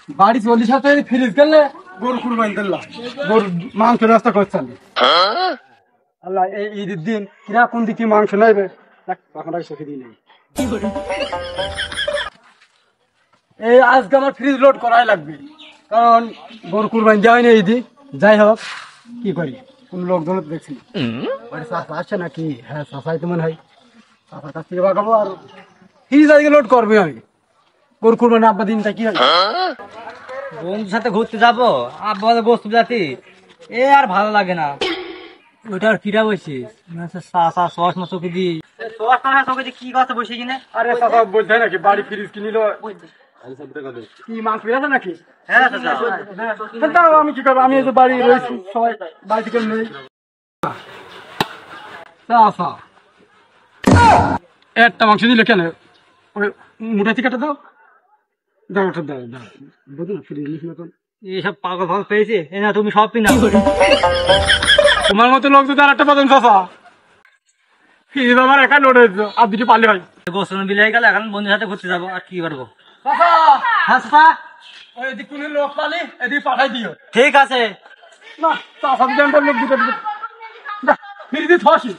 বাড়ি 40,000 ফ্রিজ গেলে গরু কুরবানি দিলাম, গরু মাংস রাস্তা করছেন আল্লাহ। এই ঈদের দিন কিরা কোন দিকে মাংস নেবে তখন চোখে দিই নেই। এই আজকে আমার ফ্রিজ লোড করাই লাগবে, কারণ গরু কুরবানি দেওয়া হয়নি ঈদি। যাই হোক কি করি, কোন লোকজন দেখছি চাষা আসছে নাকি? হ্যাঁ চাষাই তো মনে হয়, চাষার কাছ থেকে বাগাবো আর ফ্রিজ আজকে লোড করবে। আমি গরু কুরবানি আব্বা দিনটা কি হয়, বন্ধুর সাথে ঘুরতে যাবো, আব্বা গোস্ত জাতি এ আর ভালো লাগে না। ওইটা আর কিরা বসিস সস না চোখে দি সস না চোখে দি কি কথা বসে কিনে? আরে চাষা বলছে নাকি বাড়ি ফ্রিজ কিনিল কি মাংস আছে নাকি? হ্যাঁ দাও আমি কি করবো, আমি এই যে বাড়ি রয়েছি, সবাই বাড়ি থেকে নেই। চাষা একটা মাংস দিলে কেন, ওই মুঠা থেকে দাও দাও, ওটা দাও দাও, বুঝো না ফ্রিজ নিস মতন এইসব পাগল ফাগল পেয়েছে এ না, তুমি সব পিনা তোমার মতো লোক যদি আর একটা পাবেন চাষা, ফ্রিজ আমার একা লোড হয়েছে আর দুটি পালে হয়। গোস্ত বিলে হয়ে গেল, এখন বন্ধুর সাথে ঘুরতে যাবো আর কি করবো। হ্যাঁ চাষা, ওই এদিক কোনো লোক পালে এদিকে পাঠাই দিও। ঠিক আছে। না চাষা যদি লোক দুটো ফ্রিজে থসি